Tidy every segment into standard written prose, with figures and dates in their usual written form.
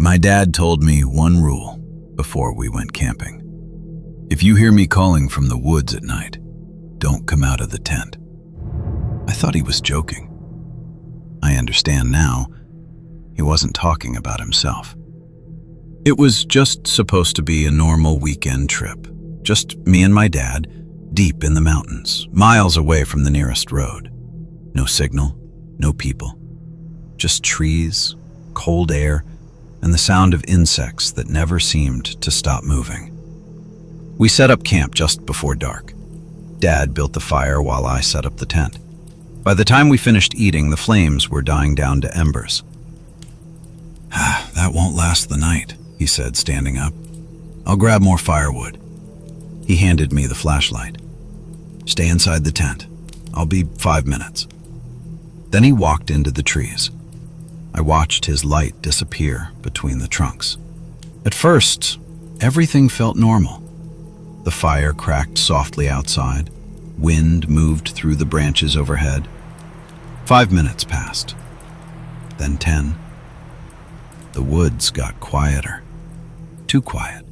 My dad told me one rule before we went camping. If you hear me calling from the woods at night, don't come out of the tent. I thought he was joking. I understand now, he wasn't talking about himself. It was just supposed to be a normal weekend trip. Just me and my dad, deep in the mountains, miles away from the nearest road. No signal, no people. Just trees, cold air, and the sound of insects that never seemed to stop moving. We set up camp just before dark. Dad built the fire while I set up the tent. By the time we finished eating, the flames were dying down to embers. That won't last the night, he said, standing up. I'll grab more firewood. He handed me the flashlight. Stay inside the tent. I'll be 5 minutes. Then he walked into the trees. I watched his light disappear between the trunks. At first, everything felt normal. The fire cracked softly outside. Wind moved through the branches overhead. 5 minutes passed. Then 10. The woods got quieter. Too quiet.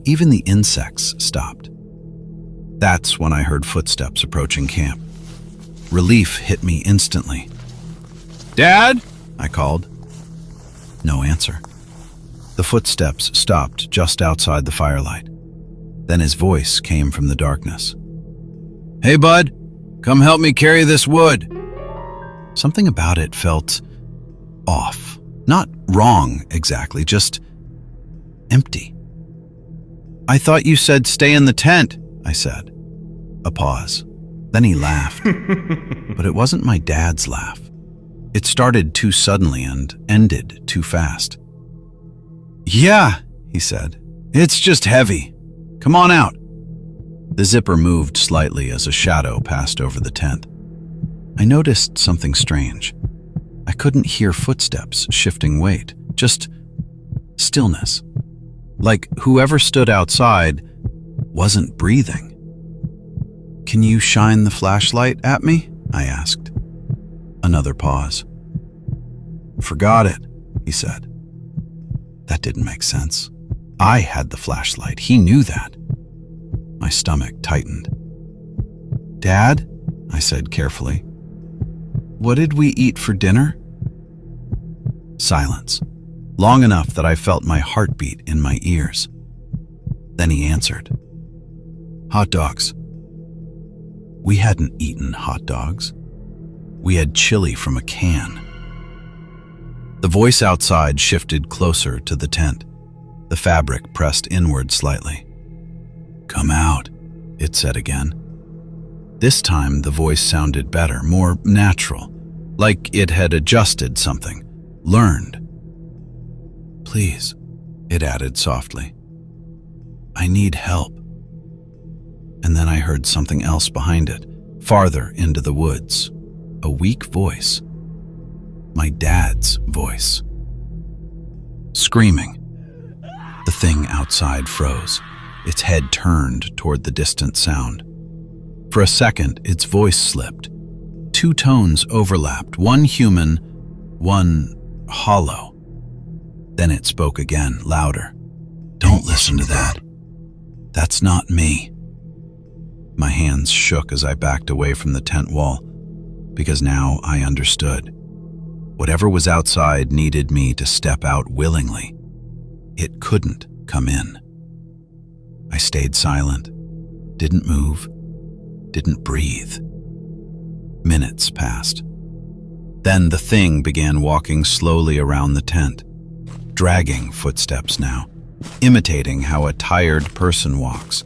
Even the insects stopped. That's when I heard footsteps approaching camp. Relief hit me instantly. "Dad?" I called. No answer. The footsteps stopped just outside the firelight. Then his voice came from the darkness. "Hey, bud, come help me carry this wood." Something about it felt off. Not wrong exactly, just empty. "I thought you said stay in the tent," I said. A pause. Then he laughed. But it wasn't my dad's laugh. It started too suddenly and ended too fast. "Yeah," he said. "It's just heavy. Come on out." The zipper moved slightly as a shadow passed over the tent. I noticed something strange. I couldn't hear footsteps shifting weight, just stillness. Like whoever stood outside wasn't breathing. "Can you shine the flashlight at me?" I asked. Another pause. "Forgot it," he said. That didn't make sense. I had the flashlight. He knew that. My stomach tightened. "Dad," I said carefully, "what did we eat for dinner?" Silence, long enough that I felt my heartbeat in my ears. Then he answered, "Hot dogs." We hadn't eaten hot dogs. We had chili from a can. The voice outside shifted closer to the tent. The fabric pressed inward slightly. "Come out," it said again. This time the voice sounded better, more natural, like it had adjusted something, learned. "Please," it added softly. "I need help." And then I heard something else behind it, farther into the woods. A weak voice. My dad's voice. Screaming. The thing outside froze. Its head turned toward the distant sound. For a second, its voice slipped. 2 tones overlapped, one human, one hollow. Then it spoke again, louder. "Don't listen to that. That's not me." My hands shook as I backed away from the tent wall, because now I understood. Whatever was outside needed me to step out willingly. It couldn't come in. I stayed silent, didn't move, didn't breathe. Minutes passed. Then the thing began walking slowly around the tent, dragging footsteps now, imitating how a tired person walks,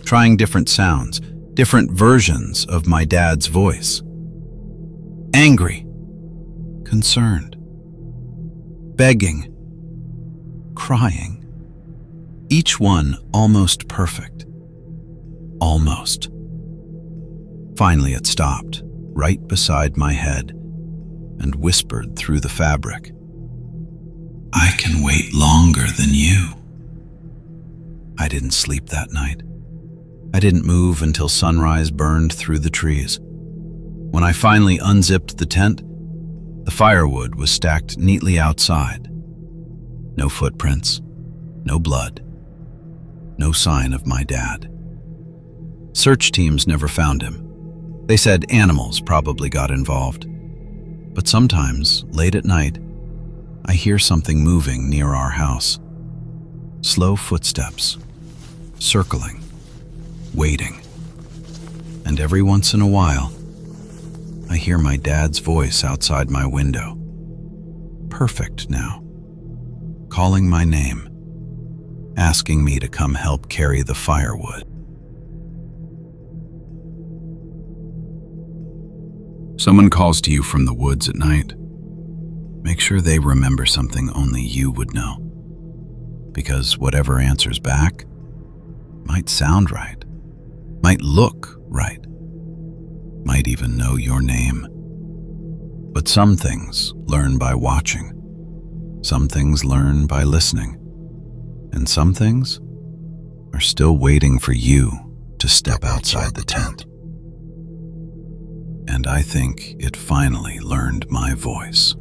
trying different sounds, different versions of my dad's voice. Angry, concerned, begging, crying. Each one almost perfect. Almost. Finally it stopped, right beside my head, and whispered through the fabric. "I can wait longer than you." I didn't sleep that night. I didn't move until sunrise burned through the trees. When I finally unzipped the tent, the firewood was stacked neatly outside. No footprints, no blood, no sign of my dad. Search teams never found him. They said animals probably got involved. But sometimes, late at night, I hear something moving near our house. Slow footsteps, circling, waiting. And every once in a while, I hear my dad's voice outside my window. Perfect now. Calling my name, asking me to come help carry the firewood. Someone calls to you from the woods at night. Make sure they remember something only you would know. Because whatever answers back might sound right, might look right, might even know your name. But some things learn by watching, some things learn by listening, and some things are still waiting for you to step outside the tent. And I think it finally learned my voice.